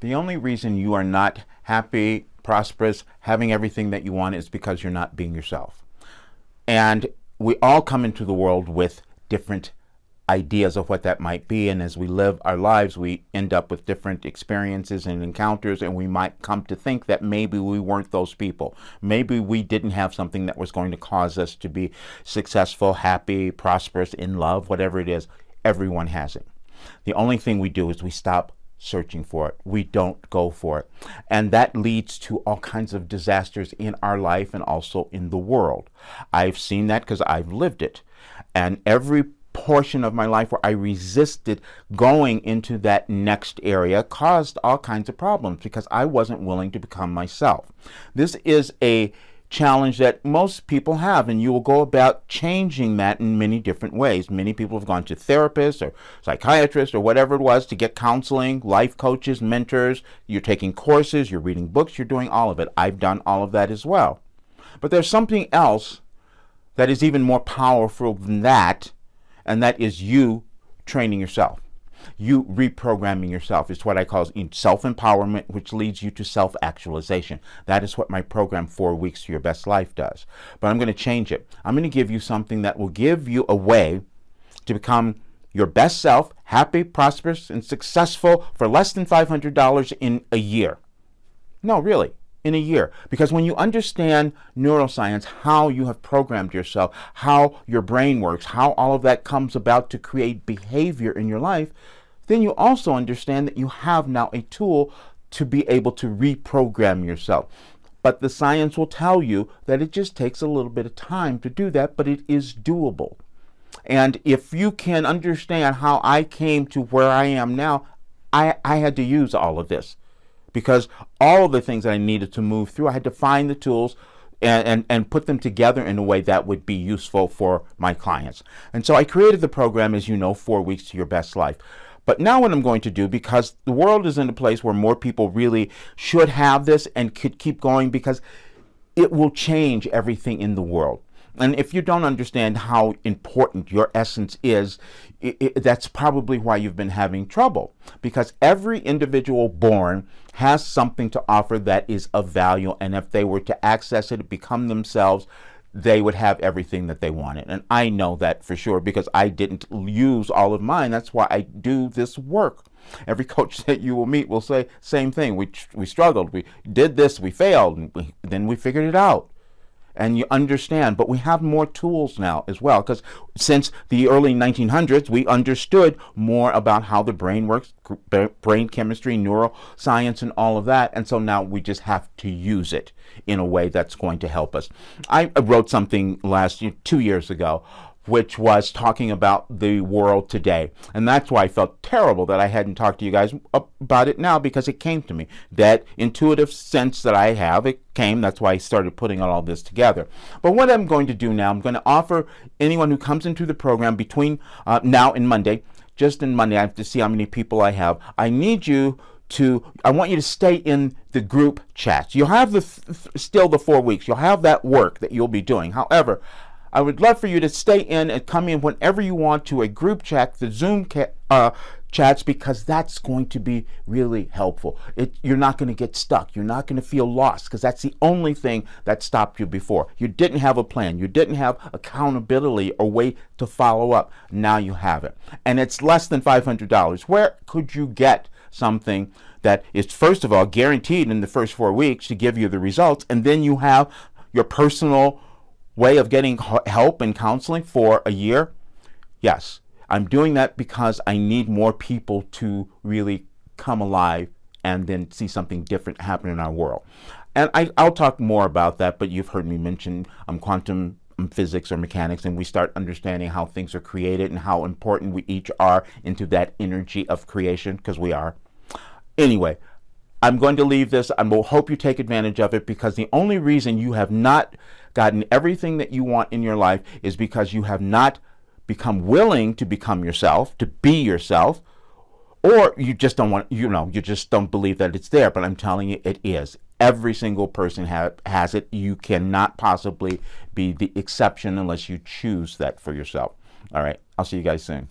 The only reason you are not happy, prosperous, having everything that you want is because you're not being yourself. And we all come into the world with different ideas of what that might be, and as we live our lives we end up with different experiences and encounters, and we might come to think that maybe we weren't those people. Maybe we didn't have something that was going to cause us to be successful, happy, prosperous, in love, whatever it is. Everyone has it. The only thing we do is we stop searching for it. We don't go for it. And that leads to all kinds of disasters in our life and also in the world. I've seen that because I've lived it. And every portion of my life where I resisted going into that next area caused all kinds of problems because I wasn't willing to become myself. This is a challenge that most people have, and you will go about changing that in many different ways. Many people have gone to therapists or psychiatrists or whatever it was to get counseling, life coaches, mentors. You're taking courses, you're reading books, you're doing all of it. I've done all of that as well. But there's something else that is even more powerful than that, and that is you training yourself. You reprogramming yourself. It's what I call self-empowerment, which leads you to self-actualization. That is what my program 4 Weeks to Your Best Life does. But I'm going to change it. I'm going to give you something that will give you a way to become your best self, happy, prosperous, and successful for less than $500 in a year. No, really. In a year. Because when you understand neuroscience, how you have programmed yourself, how your brain works, how all of that comes about to create behavior in your life, then you also understand that you have now a tool to be able to reprogram yourself. But the science will tell you that it just takes a little bit of time to do that, but it is doable. And if you can understand how I came to where I am now, I had to use all of this. Because all of the things that I needed to move through, I had to find the tools and put them together in a way that would be useful for my clients. And so I created the program, as you know, 4 Weeks to Your Best Life. But now what I'm going to do, because the world is in a place where more people really should have this and could keep going, because it will change everything in the world. And if you don't understand how important your essence is, that's probably why you've been having trouble. Because every individual born has something to offer that is of value. And if they were to access it, become themselves, they would have everything that they wanted. And I know that for sure because I didn't use all of mine. That's why I do this work. Every coach that you will meet will say same thing. We struggled. We did this. We failed. And then we figured it out. And you understand, but we have more tools now as well, because since the early 1900s, we understood more about how the brain works, brain chemistry, neuroscience, and all of that. And so now we just have to use it in a way that's going to help us. I wrote something 2 years ago, which was talking about the world today. And that's why I felt terrible that I hadn't talked to you guys about it now, because it came to me. That intuitive sense that I have, it came. That's why I started putting all this together. But what I'm going to do now, I'm going to offer anyone who comes into the program between now and Monday, just in Monday, I have to see how many people I have. I want you to stay in the group chats. You'll have still the 4 weeks. You'll have that work that you'll be doing. However, I would love for you to stay in and come in whenever you want to a group chat, the Zoom chats, because that's going to be really helpful. You're not going to get stuck. You're not going to feel lost, because that's the only thing that stopped you before. You didn't have a plan. You didn't have accountability or way to follow up. Now you have it. And it's less than $500. Where could you get something that is, first of all, guaranteed in the first 4 weeks to give you the results, and then you have your personal way of getting help and counseling for a year? Yes, I'm doing that because I need more people to really come alive and then see something different happen in our world. And I'll talk more about that, but you've heard me mention quantum physics or mechanics, and we start understanding how things are created and how important we each are into that energy of creation, because we are. Anyway, I'm going to leave this. I will hope you take advantage of it, because the only reason you have not gotten everything that you want in your life is because you have not become willing to become yourself, to be yourself, or you just don't want, you just don't believe that it's there. But I'm telling you, it is. Every single person has it. You cannot possibly be the exception unless you choose that for yourself. All right. I'll see you guys soon.